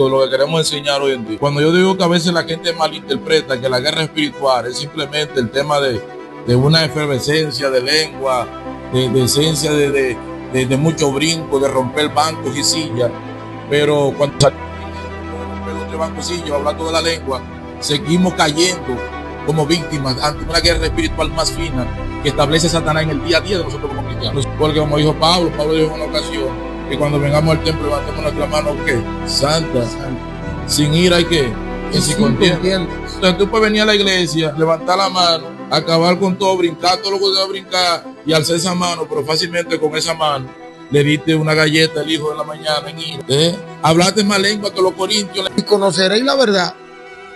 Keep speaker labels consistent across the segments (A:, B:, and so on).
A: bíblico de lo que queremos enseñar hoy en día. Cuando yo digo que a veces la gente malinterpreta que la guerra espiritual es simplemente el tema de una efervescencia de lengua, de esencia de mucho brinco, de romper bancos y sillas, pero cuando salimos de romper los bancos y sillas, hablando de la lengua, seguimos cayendo como víctimas ante una guerra espiritual más fina que establece Satanás en el día a día de nosotros como cristianos. Porque como dijo Pablo dijo en una ocasión que cuando vengamos al templo levantemos nuestra mano, ¿qué? Santa. Sin ira hay que sin contienda. Entonces tú puedes venir a la iglesia, levantar la mano, acabar con todo, brincar todo lo que debe brincar y alzar esa mano, pero fácilmente con esa mano le diste una galleta al hijo de la mañana en ira. Hablaste más lengua que los corintios.
B: Y conoceréis la verdad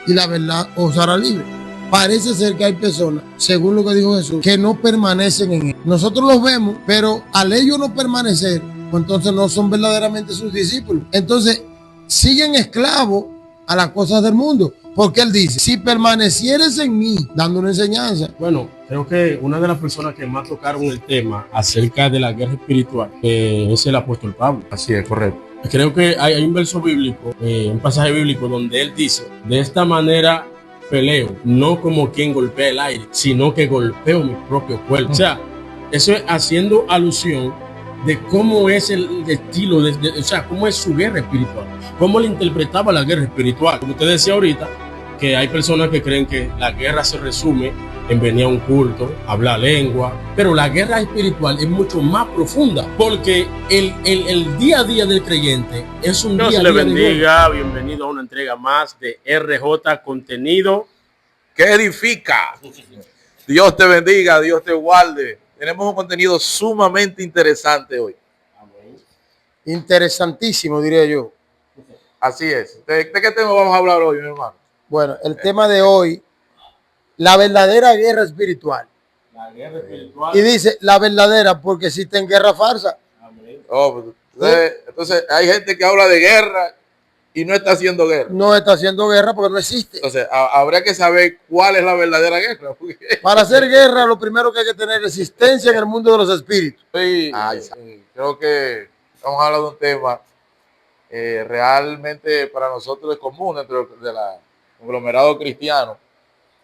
B: y la verdad os hará libre. Parece ser que hay personas, según lo que dijo Jesús, que no permanecen en él. Nosotros los vemos, pero al ellos no permanecer, pues entonces no son verdaderamente sus discípulos. Entonces siguen esclavos a las cosas del mundo. Porque él dice, si permanecieres en mí, dando una enseñanza.
C: Bueno, creo que una de las personas que más tocaron el tema acerca de la guerra espiritual es el apóstol Pablo.
A: Así es, correcto.
C: Creo que hay un verso bíblico, un pasaje bíblico donde él dice, de esta manera peleo, no como quien golpea el aire, sino que golpeo mi propio cuerpo. O sea, eso es haciendo alusión de cómo es el estilo, o sea, cómo es su guerra espiritual, cómo él interpretaba la guerra espiritual. Como usted decía ahorita, que hay personas que creen que la guerra se resume en venir a un culto, hablar lengua, pero la guerra espiritual es mucho más profunda, porque el día a día del creyente es un día a día. Dios le bendiga, bienvenido a una entrega más de RJ Contenido
A: que edifica. Dios te bendiga, Dios te guarde. Tenemos un contenido sumamente interesante hoy.
B: Interesantísimo, diría yo.
A: Así es. ¿De qué tema vamos a hablar hoy, mi hermano?
B: Bueno, el tema de hoy, la verdadera guerra espiritual.
C: La guerra espiritual.
B: Y dice, la verdadera, porque existen guerras falsas.
A: Oh, entonces, hay gente que habla de guerra y no está haciendo guerra.
B: No está haciendo guerra porque no existe.
A: Entonces, habría que saber cuál es la verdadera guerra.
B: Para hacer guerra, lo primero que hay que tener es resistencia en el mundo de los espíritus.
A: Sí, creo que vamos a hablar de un tema realmente para nosotros es común dentro del conglomerado cristiano.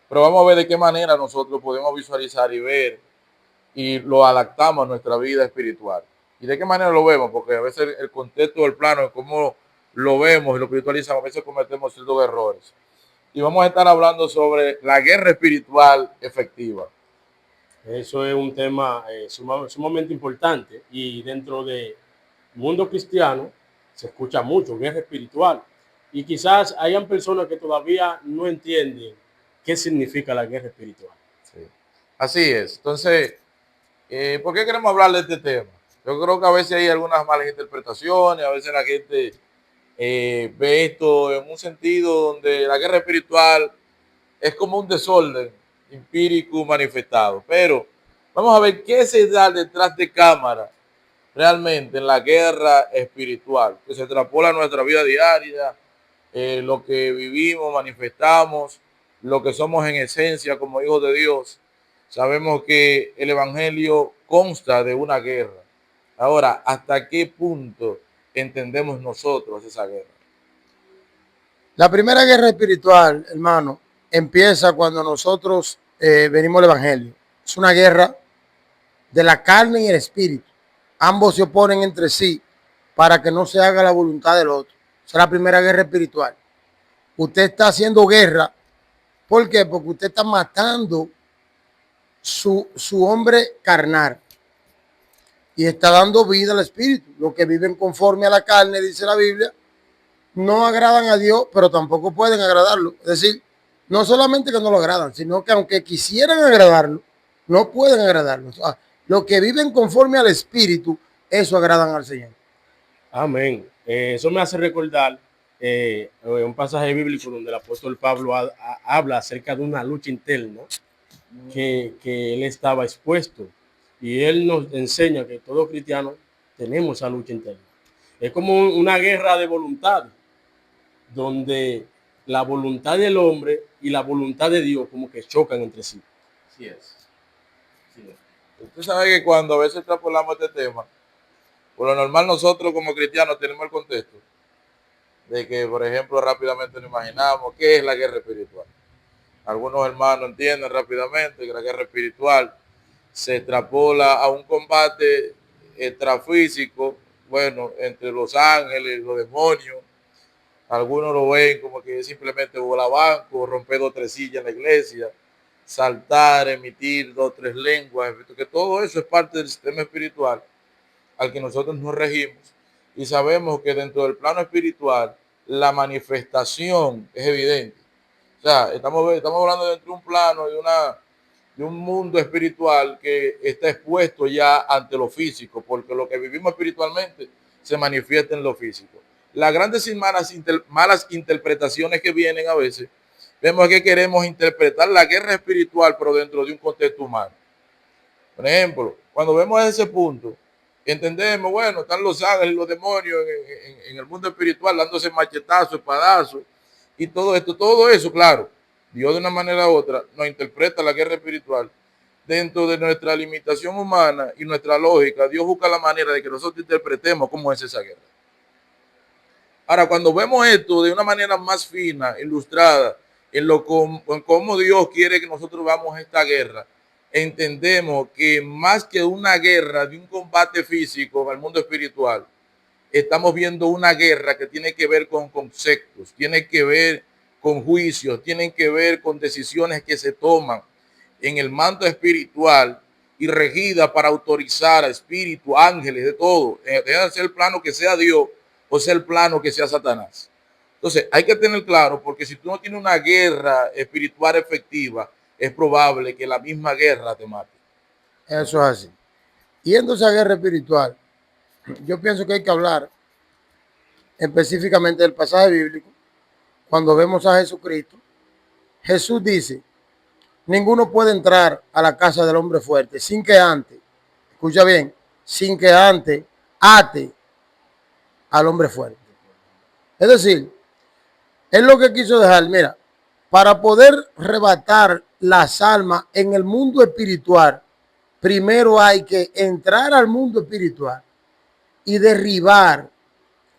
A: Pero vamos a ver de qué manera nosotros podemos visualizar y ver y lo adaptamos a nuestra vida espiritual. ¿Y de qué manera lo vemos? Porque a veces el contexto del plano de cómo lo vemos y lo espiritualizamos, a veces cometemos ciertos errores. Y vamos a estar hablando sobre la guerra espiritual efectiva.
C: Eso es un tema sumamente importante y dentro del mundo cristiano se escucha mucho, guerra espiritual. Y quizás hayan personas que todavía no entienden qué significa la guerra espiritual.
A: Sí. Así es. Entonces, ¿por qué queremos hablar de este tema? Yo creo que a veces hay algunas malas interpretaciones, a veces la gente ve esto en un sentido donde la guerra espiritual es como un desorden empírico manifestado. Pero vamos a ver qué se da detrás de cámara realmente en la guerra espiritual, que se extrapola a nuestra vida diaria, lo que vivimos, manifestamos, lo que somos en esencia como hijos de Dios. Sabemos que el evangelio consta de una guerra. Ahora, ¿hasta qué punto entendemos nosotros esa guerra?
B: La primera guerra espiritual, hermano, empieza cuando nosotros venimos al evangelio. Es una guerra de la carne y el espíritu. Ambos se oponen entre sí para que no se haga la voluntad del otro. Esa es la primera guerra espiritual. Usted está haciendo guerra. ¿Por qué? Porque usted está matando su hombre carnal y está dando vida al espíritu. Los que viven conforme a la carne, dice la Biblia, no agradan a Dios, pero tampoco pueden agradarlo. Es decir, no solamente que no lo agradan, sino que aunque quisieran agradarlo, no pueden agradarlo. Los que viven conforme al espíritu, eso agradan al Señor.
C: Amén. Eso me hace recordar un pasaje bíblico donde el apóstol Pablo habla acerca de una lucha interna que él estaba expuesto. Y él nos enseña que todos cristianos tenemos esa lucha interna. Es como una guerra de voluntad, donde la voluntad del hombre y la voluntad de Dios como que chocan entre sí.
A: Así es. Sí. Usted sabe que cuando a veces extrapolamos este tema, por lo normal nosotros como cristianos tenemos el contexto de que, por ejemplo, rápidamente nos imaginamos qué es la guerra espiritual. Algunos hermanos entienden rápidamente que la guerra espiritual se extrapola a un combate extrafísico, bueno, entre los ángeles, los demonios. Algunos lo ven como que es simplemente volar banco, romper 2 o 3 sillas en la iglesia, saltar, emitir 2 o 3 lenguas, que todo eso es parte del sistema espiritual al que nosotros nos regimos, y sabemos que dentro del plano espiritual la manifestación es evidente. O sea, estamos hablando dentro de un plano de un mundo espiritual que está expuesto ya ante lo físico, porque lo que vivimos espiritualmente se manifiesta en lo físico. Las grandes y malas interpretaciones que vienen a veces, vemos que queremos interpretar la guerra espiritual, pero dentro de un contexto humano. Por ejemplo, cuando vemos ese punto, entendemos, bueno, están los ángeles y los demonios en el mundo espiritual dándose machetazos, espadazos y todo eso, claro, Dios de una manera u otra nos interpreta la guerra espiritual dentro de nuestra limitación humana y nuestra lógica. Dios busca la manera de que nosotros interpretemos cómo es esa guerra. Ahora, cuando vemos esto de una manera más fina, ilustrada, en cómo Dios quiere que nosotros veamos esta guerra, entendemos que más que una guerra de un combate físico en el mundo espiritual, estamos viendo una guerra que tiene que ver con conceptos, tiene que ver con juicios, tiene que ver con decisiones que se toman en el manto espiritual y regida para autorizar a espíritus, ángeles, de todo, debe ser el plano que sea Dios o sea el plano que sea Satanás. Entonces, hay que tener claro, porque si tú no tienes una guerra espiritual efectiva, es probable que la misma guerra te mate.
B: Eso es así. Y entonces a guerra espiritual, yo pienso que hay que hablar específicamente del pasaje bíblico. Cuando vemos a Jesucristo, Jesús dice, ninguno puede entrar a la casa del hombre fuerte sin que antes, escucha bien, sin que antes ate al hombre fuerte. Es decir, es lo que quiso dejar, mira, para poder arrebatar las almas en el mundo espiritual, primero hay que entrar al mundo espiritual y derribar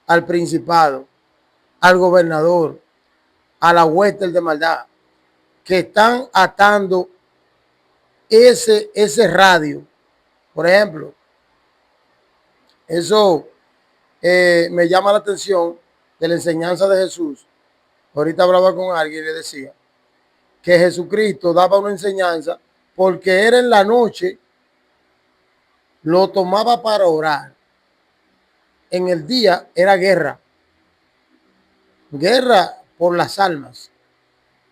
B: al principado, al gobernador, a la hueste de maldad, que están atando ese radio. Por ejemplo, eso me llama la atención de la enseñanza de Jesús. Ahorita hablaba con alguien y le decía que Jesucristo daba una enseñanza porque era en la noche, lo tomaba para orar. En el día era guerra. Guerra por las almas.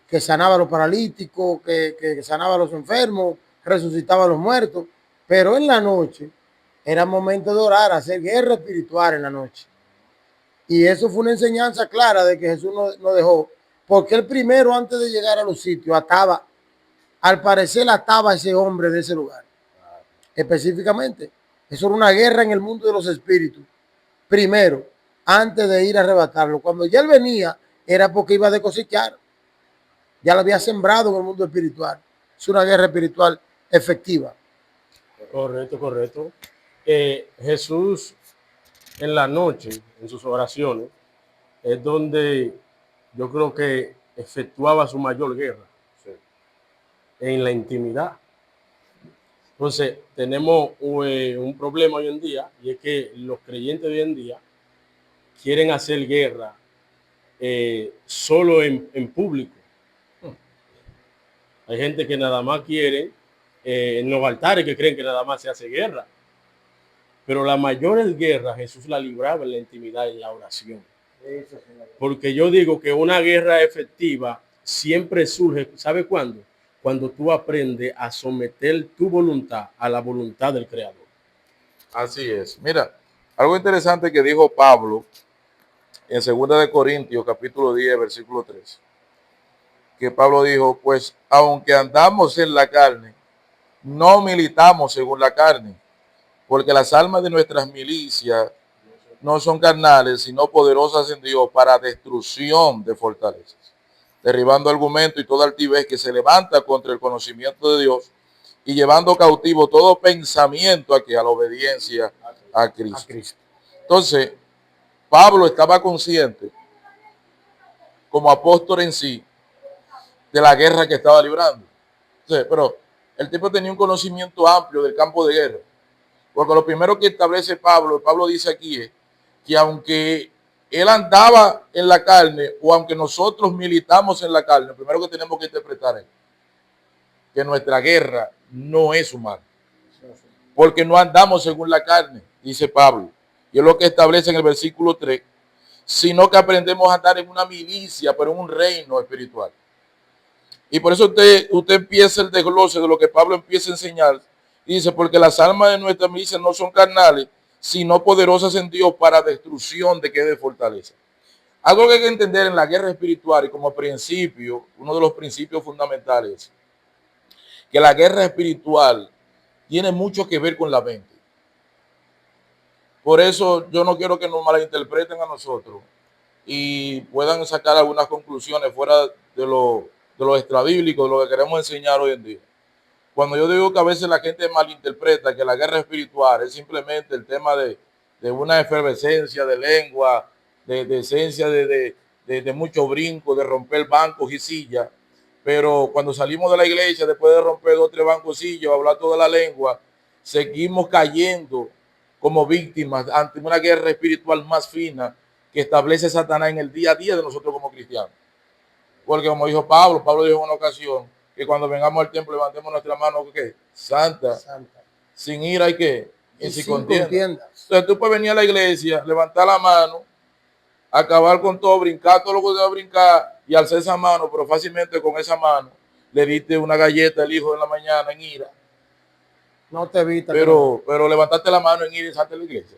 B: Que sanaba a los paralíticos, que sanaba a los enfermos, resucitaba a los muertos. Pero en la noche era momento de orar, hacer guerra espiritual en la noche. Y eso fue una enseñanza clara de que Jesús no dejó. Porque él primero, antes de llegar a los sitios, ataba, al parecer ataba a ese hombre de ese lugar. Específicamente, eso era una guerra en el mundo de los espíritus. Primero, antes de ir a arrebatarlo. Cuando ya él venía, era porque iba a cosechar. Ya lo había sembrado en el mundo espiritual. Es una guerra espiritual efectiva.
C: Correcto. Jesús en la noche, en sus oraciones, es donde yo creo que efectuaba su mayor guerra, sí, en la intimidad. Entonces, tenemos un problema hoy en día, y es que los creyentes de hoy en día quieren hacer guerra solo en público. Hay gente que nada más quiere en los altares, que creen que nada más se hace guerra. Pero la mayor guerra Jesús la libraba en la intimidad, en la oración. Porque yo digo que una guerra efectiva siempre surge, ¿sabe cuándo? Cuando tú aprendes a someter tu voluntad a la voluntad del Creador.
A: Así es. Mira, algo interesante que dijo Pablo en 2 Corintios, capítulo 10, versículo 3. Que Pablo dijo, pues aunque andamos en la carne, no militamos según la carne, porque las almas de nuestras milicias no son carnales, sino poderosas en Dios para destrucción de fortalezas, derribando argumentos y toda altivez que se levanta contra el conocimiento de Dios y llevando cautivo todo pensamiento a la obediencia a Cristo. Entonces, Pablo estaba consciente como apóstol en sí de la guerra que estaba librando. Entonces, pero el tipo tenía un conocimiento amplio del campo de guerra. Porque lo primero que establece Pablo dice aquí es que aunque él andaba en la carne o aunque nosotros militamos en la carne, lo primero que tenemos que interpretar es que nuestra guerra no es humana. Porque no andamos según la carne, dice Pablo. Y es lo que establece en el versículo 3, sino que aprendemos a andar en una milicia, pero en un reino espiritual. Y por eso usted empieza el desglose de lo que Pablo empieza a enseñar. Y dice, porque las almas de nuestra milicia no son carnales, sino poderosas en Dios para destrucción de que de fortaleza. Algo que hay que entender en la guerra espiritual y como principio, uno de los principios fundamentales, que la guerra espiritual tiene mucho que ver con la mente. Por eso yo no quiero que nos malinterpreten a nosotros y puedan sacar algunas conclusiones fuera de lo extrabíblico, de lo que queremos enseñar hoy en día. Cuando yo digo que a veces la gente malinterpreta que la guerra espiritual es simplemente el tema de una efervescencia de lengua, de esencia de mucho brinco, de romper bancos y sillas, pero cuando salimos de la iglesia, después de romper 2 o 3 bancos y sillas, hablar toda la lengua, seguimos cayendo como víctimas ante una guerra espiritual más fina que establece Satanás en el día a día de nosotros como cristianos. Porque como dijo Pablo dijo en una ocasión que cuando vengamos al templo levantemos nuestra mano ¿qué? Santa, sin ira y qué, y sin contienda. Entonces tú puedes venir a la iglesia, levantar la mano, acabar con todo, brincar todo lo que te va a brincar y alzar esa mano, pero fácilmente con esa mano le diste una galleta al hijo de la mañana en ira.
B: No te evita.
A: Pero levantaste la mano en ira y saliste a la iglesia.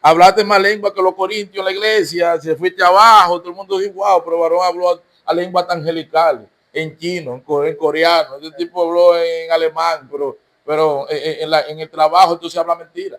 A: Hablaste más lengua que los corintios en la iglesia, se fuiste abajo, todo el mundo dijo, wow, pero varón habló a lengua tan angelical, en chino, en coreano, este tipo habló en alemán, pero en el trabajo entonces habla mentira.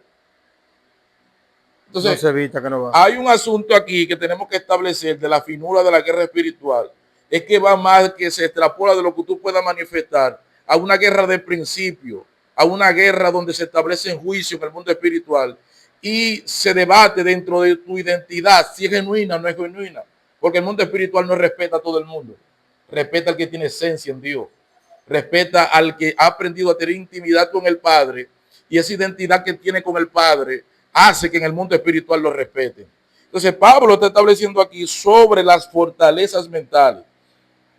A: Entonces,
B: no se evita que no va.
A: Hay un asunto aquí que tenemos que establecer de la finura de la guerra espiritual. Es que va más que se extrapola de lo que tú puedas manifestar a una guerra de principio, a una guerra donde se establece en juicio en el mundo espiritual y se debate dentro de tu identidad si es genuina o no es genuina. Porque el mundo espiritual no respeta a todo el mundo. Respeta al que tiene esencia en Dios. Respeta al que ha aprendido a tener intimidad con el Padre y esa identidad que tiene con el Padre hace que en el mundo espiritual lo respeten. Entonces Pablo está estableciendo aquí sobre las fortalezas mentales.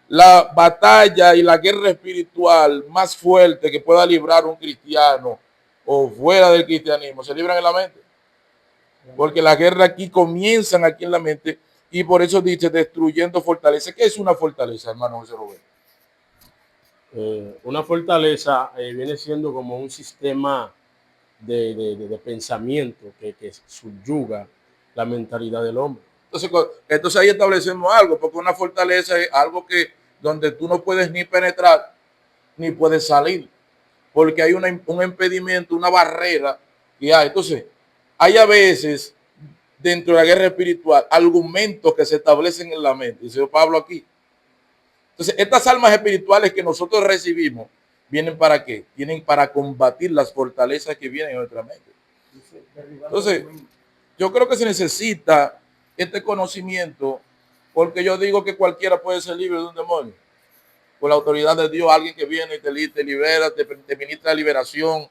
A: La batalla y la guerra espiritual más fuerte que pueda librar un cristiano o fuera del cristianismo se libran en la mente. Porque la guerra aquí comienzan aquí en la mente y por eso dice destruyendo fortaleza. ¿Qué es una fortaleza, hermano José Roberto?
C: Una fortaleza viene siendo como un sistema de pensamiento que subyuga la mentalidad del hombre.
A: Entonces ahí establecemos algo, porque una fortaleza es algo que donde tú no puedes ni penetrar ni puedes salir, porque hay un impedimento, una barrera que hay. Entonces, hay a veces dentro de la guerra espiritual argumentos que se establecen en la mente, dice Pablo aquí. Entonces, estas almas espirituales que nosotros recibimos, ¿vienen para qué? Vienen para combatir las fortalezas que vienen en nuestra mente. Entonces, yo creo que se necesita este conocimiento, porque yo digo que cualquiera puede ser libre de un demonio. Por la autoridad de Dios, alguien que viene y te libera, te ministra liberación,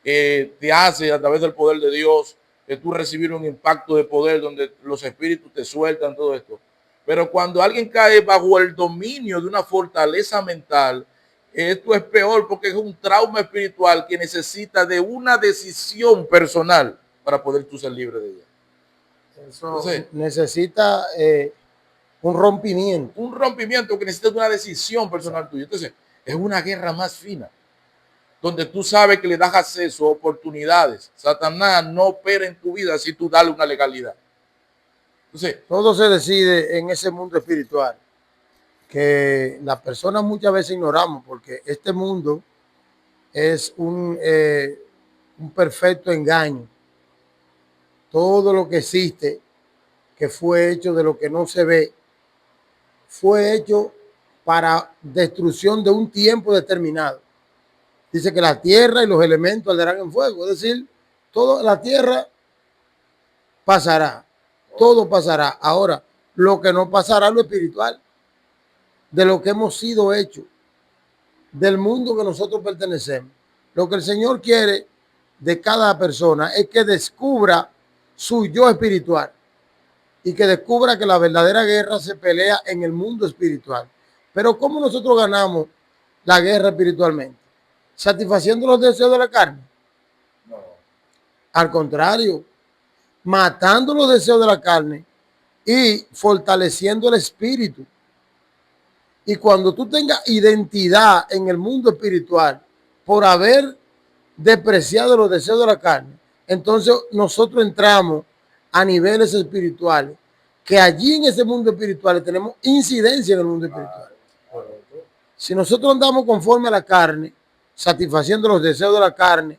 A: te hace a través del poder de Dios, que tú recibir un impacto de poder donde los espíritus te sueltan todo esto. Pero cuando alguien cae bajo el dominio de una fortaleza mental, esto es peor porque es un trauma espiritual que necesita de una decisión personal para poder tú ser libre de ella.
B: Eso entonces, necesita un rompimiento.
A: Un rompimiento que necesita de una decisión personal tuya. Entonces, es una guerra más fina, donde tú sabes que le das acceso a oportunidades. Satanás no opera en tu vida si tú dale una legalidad. Entonces,
B: todo se decide en ese mundo espiritual que las personas muchas veces ignoramos, porque este mundo es un perfecto engaño. Todo lo que existe, que fue hecho de lo que no se ve, fue hecho para destrucción de un tiempo determinado. Dice que la tierra y los elementos arderán en fuego, es decir, toda la tierra pasará, todo pasará. Ahora, lo que no pasará lo espiritual, de lo que hemos sido hechos, del mundo que nosotros pertenecemos. Lo que el Señor quiere de cada persona es que descubra su yo espiritual y que descubra que la verdadera guerra se pelea en el mundo espiritual. Pero ¿cómo nosotros ganamos la guerra espiritualmente? ¿Satisfaciendo los deseos de la carne? No. Al contrario, matando los deseos de la carne y fortaleciendo el espíritu. Y cuando tú tengas identidad en el mundo espiritual por haber despreciado los deseos de la carne, entonces nosotros entramos a niveles espirituales, que allí en ese mundo espiritual tenemos incidencia en el mundo espiritual. Si nosotros andamos conforme a la carne, satisfaciendo los deseos de la carne,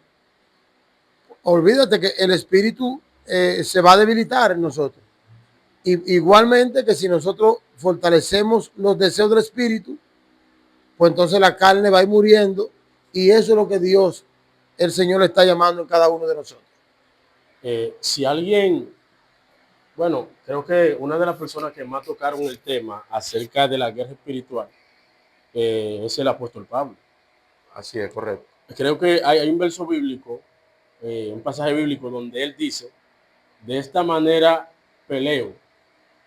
B: olvídate que el espíritu se va a debilitar en nosotros. Igualmente que si nosotros fortalecemos los deseos del espíritu, pues entonces la carne va a ir muriendo, y eso es lo que Dios, el Señor, le está llamando en cada uno de nosotros.
C: Si alguien, bueno, creo que una de las personas que más tocaron el tema acerca de la guerra espiritual es el apóstol Pablo.
A: Así es, correcto.
C: Creo que hay un verso bíblico, un pasaje bíblico donde él dice: de esta manera peleo,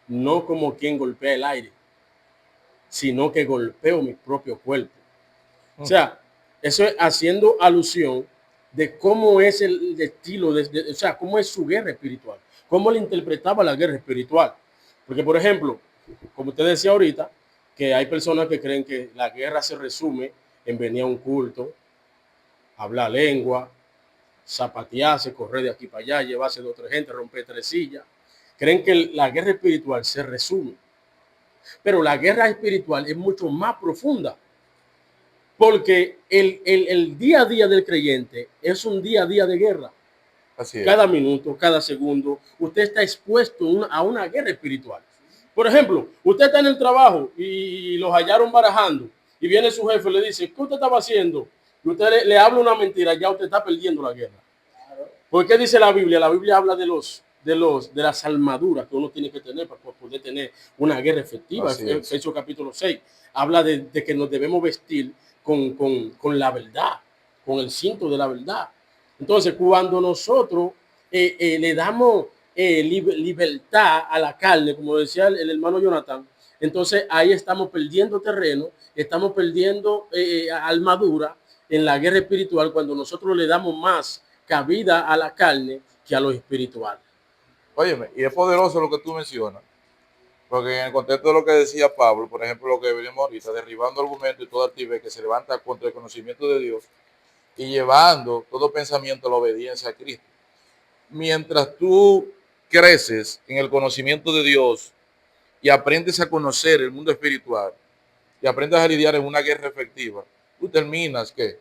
C: no como quien golpea el aire, sino que golpeo mi propio cuerpo. O sea, eso es haciendo alusión de cómo es el estilo, o sea, cómo es su guerra espiritual, cómo le interpretaba la guerra espiritual. Porque, por ejemplo, como usted decía ahorita, que hay personas que creen que la guerra se resume en venir a un culto, hablar lengua, zapatearse, correr de aquí para allá, llevarse de otra gente, romper 3 sillas. Creen que la guerra espiritual se resume. Pero la guerra espiritual es mucho más profunda. Porque el día a día del creyente es un día a día de guerra.
A: Así es.
C: Cada minuto, cada segundo, usted está expuesto a una guerra espiritual. Por ejemplo, usted está en el trabajo y los hallaron barajando, y viene su jefe y le dice: ¿qué usted estaba haciendo? Y usted le habla una mentira, ya usted está perdiendo la guerra. ¿Por qué dice la Biblia? La Biblia habla de las armaduras que uno tiene que tener para poder tener una guerra efectiva. Efesios capítulo 6 habla de que nos debemos vestir con la verdad, con el cinto de la verdad. Entonces, cuando nosotros le damos libertad a la carne, como decía el hermano Jonathan, entonces ahí estamos perdiendo terreno, estamos perdiendo armadura en la guerra espiritual, cuando nosotros le damos más cabida a la carne que a lo espiritual.
A: Óyeme, y es poderoso lo que tú mencionas, porque en el contexto de lo que decía Pablo, por ejemplo, lo que venimos ahorita, derribando argumentos y toda altivez que se levanta contra el conocimiento de Dios y llevando todo pensamiento a la obediencia a Cristo. Mientras tú creces en el conocimiento de Dios y aprendes a conocer el mundo espiritual y aprendes a lidiar en una guerra efectiva, tú terminas, ¿qué?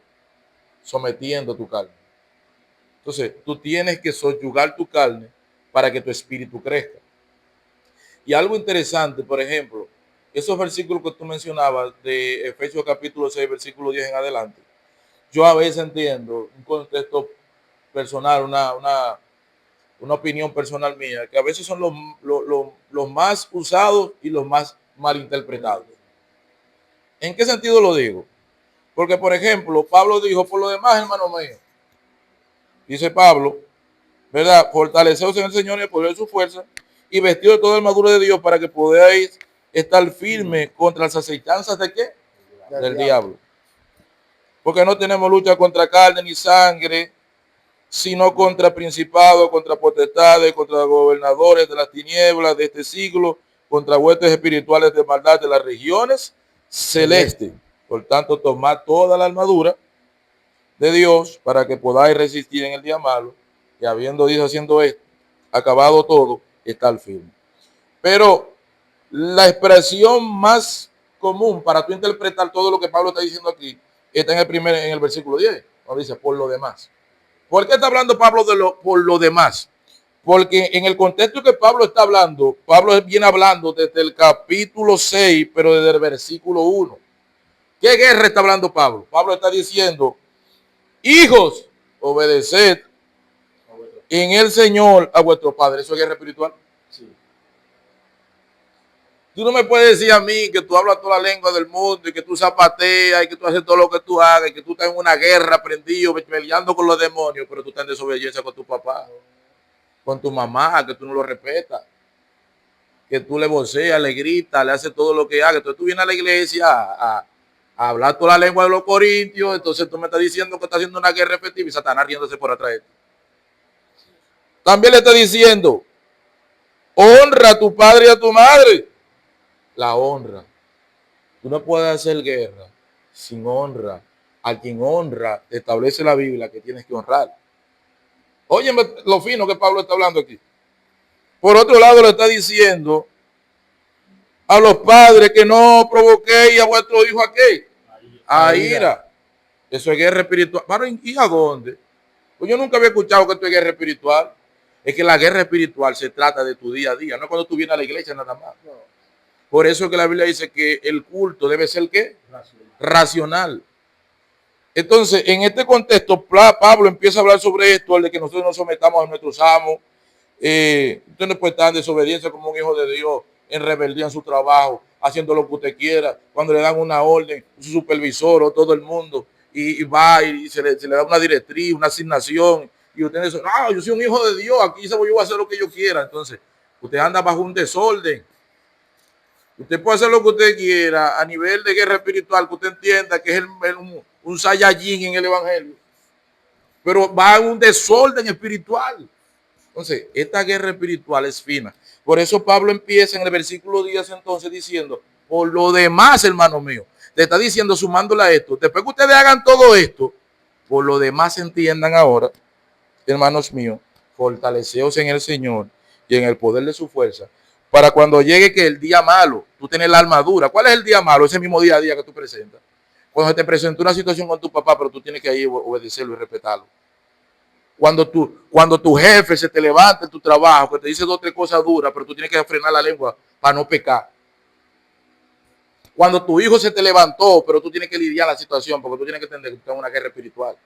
A: Sometiendo tu carne. Entonces, tú tienes que subyugar tu carne para que tu espíritu crezca. Y algo interesante, por ejemplo, esos versículos que tú mencionabas de Efesios capítulo 6, versículo 10 en adelante, yo a veces entiendo un contexto personal, una opinión personal mía, que a veces son los más usados y los más malinterpretados. ¿En qué sentido lo digo? Porque, por ejemplo, Pablo dijo: por lo demás, hermano mío, dice Pablo, ¿verdad? Fortaleceos en el Señor y el poder de su fuerza, y vestido de toda la armadura de Dios, para que podáis estar firme contra las acechanzas ¿de qué? Del diablo. Porque no tenemos lucha contra carne ni sangre, sino contra principados, contra potestades, contra gobernadores de las tinieblas de este siglo, contra huestes espirituales de maldad de las regiones celestes. Por tanto, tomad toda la armadura de Dios para que podáis resistir en el día malo, y habiendo dicho, haciendo esto, acabado todo, estar firme. Pero la expresión más común para tú interpretar todo lo que Pablo está diciendo aquí está en el versículo 10, donde dice: por lo demás. ¿Por qué está hablando Pablo por lo demás? Porque en el contexto que Pablo está hablando, Pablo viene hablando desde el capítulo 6, pero desde el versículo 1. ¿Qué guerra está hablando Pablo? Pablo está diciendo: hijos, obedeced en el Señor a vuestro Padre. ¿Eso es guerra espiritual?
C: Sí.
A: Tú no me puedes decir a mí que tú hablas toda la lengua del mundo y que tú zapateas y que tú haces todo lo que tú hagas y que tú estás en una guerra prendido, peleando con los demonios, pero tú estás en desobediencia con tu papá, con tu mamá, que tú no lo respetas, que tú le voceas, le gritas, le haces todo lo que haga. Entonces tú vienes a la iglesia a hablar toda la lengua de los corintios, entonces tú me estás diciendo que estás haciendo una guerra efectiva y Satanás riéndose por atrás de ti. También le está diciendo, honra a tu padre y a tu madre. La honra. Tú no puedes hacer guerra sin honra. A quien honra, establece la Biblia que tienes que honrar. Óyeme lo fino que Pablo está hablando aquí. Por otro lado, le está diciendo a los padres que no provoquéis a vuestro hijo a qué? A ira. Eso es guerra espiritual. ¿Y a dónde? Pues yo nunca había escuchado que esto es guerra espiritual. Es que la guerra espiritual se trata de tu día a día, no cuando tú vienes a la iglesia nada más. Por eso es que la Biblia dice que el culto debe ser ¿qué? Racional. Entonces, en este contexto, Pablo empieza a hablar sobre esto, el de que nosotros nos sometamos a nuestros amos. Usted no puede estar en desobediencia como un hijo de Dios, en rebeldía en su trabajo, haciendo lo que usted quiera, cuando le dan una orden, su supervisor o todo el mundo, y va y se le da una directriz, una asignación, y usted dice, no, yo soy un hijo de Dios, aquí yo voy a hacer lo que yo quiera. Entonces, usted anda bajo un desorden. Usted puede hacer lo que usted quiera a nivel de guerra espiritual, que usted entienda que es un Saiyajin en el evangelio, pero va en un desorden espiritual. Entonces, esta guerra espiritual es fina. Por eso Pablo empieza en el versículo 10 entonces diciendo, por lo demás, hermano mío, te está diciendo sumándole a esto, después que ustedes hagan todo esto, por lo demás entiendan ahora, hermanos míos, fortaleceos en el Señor y en el poder de su fuerza, para cuando llegue que el día malo, tú tienes la armadura. ¿Cuál es el día malo? Ese mismo día a día que tú presentas. Cuando te presentó una situación con tu papá, pero tú tienes que ahí obedecerlo y respetarlo. Cuando tu jefe se te levanta en tu trabajo, que te dice 2 o 3 cosas duras, pero tú tienes que frenar la lengua para no pecar. Cuando tu hijo se te levantó, pero tú tienes que lidiar la situación, porque tú tienes que entender que tú estás en una guerra espiritual.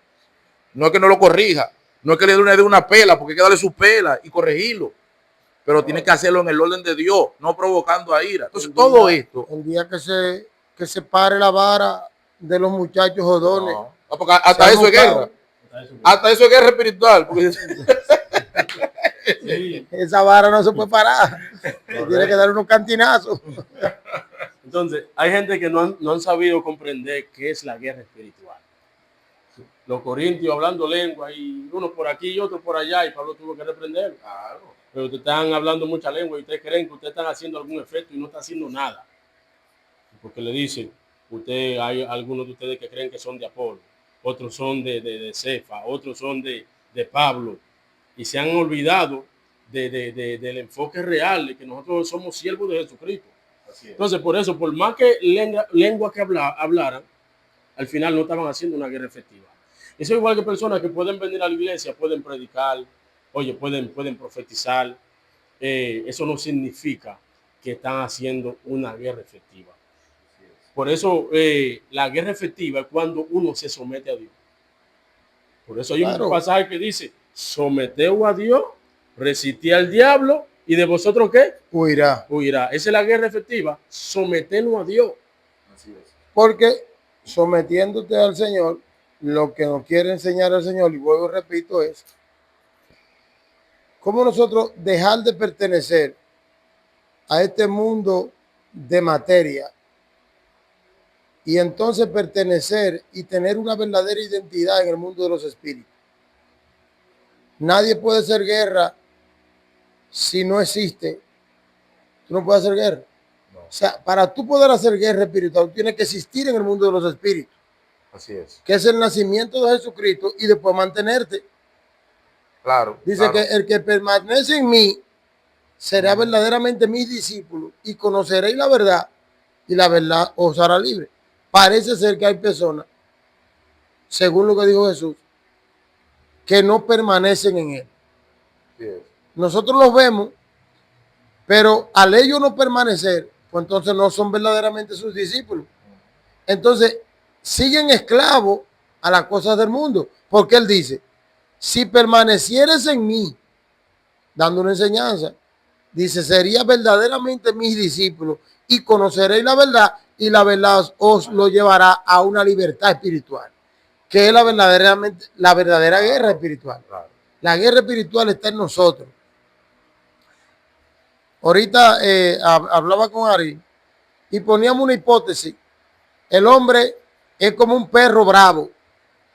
A: No es que no lo corrija, no es que le dé una pela, porque hay que darle su pela y corregirlo. Pero tienes que hacerlo en el orden de Dios, no provocando a ira. Entonces, todo esto.
B: El día que se pare la vara de los muchachos jodones.
A: No, porque hasta eso es guerra. Hasta eso es guerra espiritual. Porque...
B: sí. Esa vara no se puede parar. Tiene que dar unos cantinazos.
C: Entonces, hay gente que no han sabido comprender qué es la guerra espiritual. Los corintios hablando lengua y uno por aquí y otro por allá, y Pablo tuvo que reprenderlo. Claro. Pero ustedes están hablando mucha lengua y ustedes creen que ustedes están haciendo algún efecto y no está haciendo nada. Porque le dicen, hay algunos de ustedes que creen que son de Apolo, otros son de Cefa, otros son de Pablo, y se han olvidado del enfoque real de que nosotros somos siervos de Jesucristo. Entonces, por eso, por más que lengua que hablaran, al final no estaban haciendo una guerra efectiva. Eso es igual que personas que pueden venir a la iglesia, pueden predicar, oye, pueden profetizar. Eso no significa que están haciendo una guerra efectiva. Por eso la guerra efectiva es cuando uno se somete a Dios. Por eso hay un pasaje que dice, someteos a Dios, resistid al diablo, y de vosotros ¿qué?
B: Huirá.
C: Huirá. Esa es la guerra efectiva, someternos a Dios.
B: Así es. Porque sometiéndote al Señor, lo que nos quiere enseñar el Señor, y vuelvo y repito, es cómo nosotros dejar de pertenecer a este mundo de materia y entonces pertenecer y tener una verdadera identidad en el mundo de los espíritus. Nadie puede hacer guerra si no existe. Tú no puedes hacer guerra. No. O sea, para tú poder hacer guerra espiritual, tú tienes que existir en el mundo de los espíritus.
A: Así es.
B: Que es el nacimiento de Jesucristo y después mantenerte.
A: Claro.
B: Dice
A: claro.
B: que el que permanece en mí será verdaderamente mi discípulo y conoceréis la verdad y la verdad os hará libre. Parece ser que hay personas, según lo que dijo Jesús, que no permanecen en él.
A: Sí.
B: Nosotros los vemos, pero al ellos no permanecer, pues entonces no son verdaderamente sus discípulos. Entonces siguen esclavos a las cosas del mundo, porque él dice, si permanecieres en mí, dando una enseñanza, dice, sería verdaderamente mis discípulos y conoceréis la verdad os lo llevará a una libertad espiritual, que es la verdadera guerra espiritual. La guerra espiritual está en nosotros. Ahorita hablaba con Ari y poníamos una hipótesis. El hombre es como un perro bravo,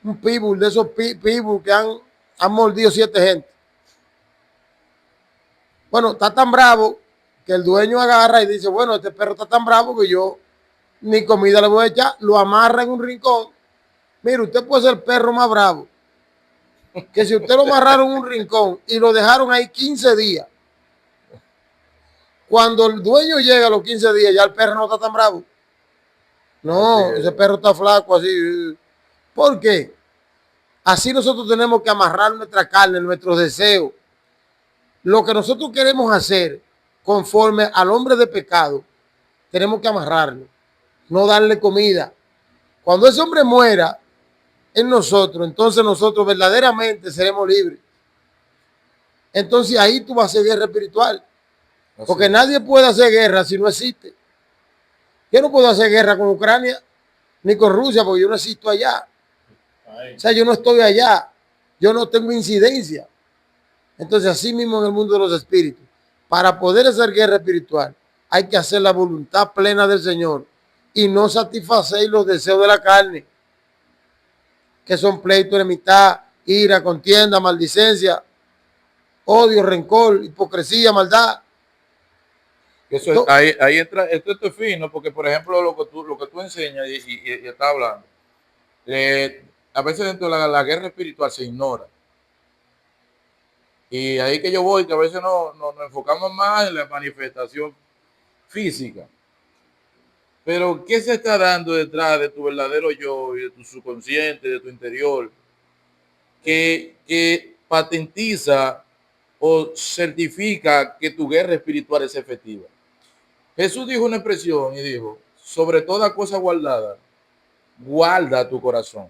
B: un pitbull, de esos pitbull que han mordido 7 gente. Bueno, está tan bravo que el dueño agarra y dice, bueno, este perro está tan bravo que yo ni comida le voy a echar, lo amarra en un rincón. Mire, usted puede ser el perro más bravo, que si usted lo amarraron en un rincón y lo dejaron ahí 15 días, cuando el dueño llega a los 15 días, ya el perro no está tan bravo. No, ese perro está flaco así. ¿Por qué? Así nosotros tenemos que amarrar nuestra carne, nuestros deseos. Lo que nosotros queremos hacer conforme al hombre de pecado, tenemos que amarrarlo, no darle comida. Cuando ese hombre muera en nosotros, entonces nosotros verdaderamente seremos libres. Entonces ahí tú vas a hacer guerra espiritual. Porque nadie puede hacer guerra si no existe. Yo no puedo hacer guerra con Ucrania ni con Rusia porque yo no existo allá. O sea, yo no estoy allá. Yo no tengo incidencia. Entonces, así mismo en el mundo de los espíritus, para poder hacer guerra espiritual, hay que hacer la voluntad plena del Señor y no satisfacer los deseos de la carne, que son pleito, enemistad, ira, contienda, maldicencia, odio, rencor, hipocresía, maldad.
A: Eso es, ahí entra, esto es fino, porque por ejemplo lo que tú enseñas y estás hablando, a veces dentro de la guerra espiritual se ignora. Y ahí que yo voy, que a veces nos enfocamos más en la manifestación física. Pero ¿qué se está dando detrás de tu verdadero yo y de tu subconsciente, de tu interior, que patentiza o certifica que tu guerra espiritual es efectiva? Jesús dijo una expresión y dijo, sobre toda cosa guardada, guarda tu corazón.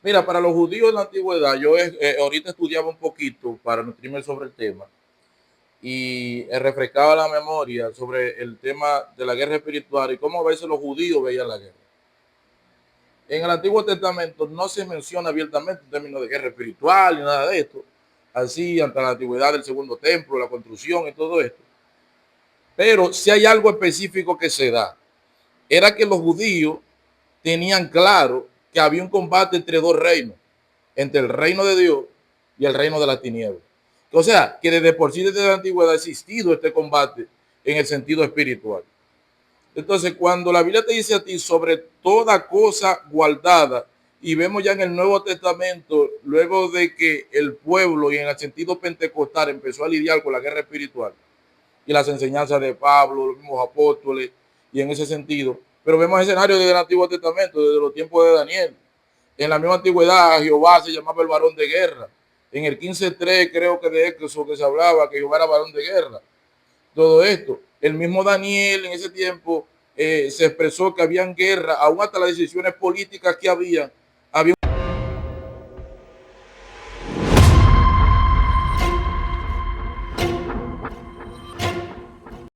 A: Mira, para los judíos de la antigüedad, yo ahorita estudiaba un poquito para nutrirme sobre el tema y refrescaba la memoria sobre el tema de la guerra espiritual y cómo a veces los judíos veían la guerra. En el Antiguo Testamento no se menciona abiertamente en términos de guerra espiritual ni nada de esto, así ante la antigüedad del segundo templo, la construcción y todo esto. Pero si hay algo específico que se da, era que los judíos tenían claro que había un combate entre dos reinos, entre el reino de Dios y el reino de las tinieblas. O sea, que desde por sí, desde la antigüedad ha existido este combate en el sentido espiritual. Entonces, cuando la Biblia te dice a ti sobre toda cosa guardada, y vemos ya en el Nuevo Testamento, luego de que el pueblo y en el sentido pentecostal empezó a lidiar con la guerra espiritual y las enseñanzas de Pablo, los mismos apóstoles, y en ese sentido, pero vemos escenarios desde el Antiguo Testamento, desde los tiempos de Daniel. En la misma antigüedad, Jehová se llamaba el varón de guerra. En el 15:3 creo que de Éxodo que se hablaba que Jehová era varón de guerra. Todo esto. El mismo Daniel en ese tiempo se expresó que habían guerra, aún hasta las decisiones políticas que había,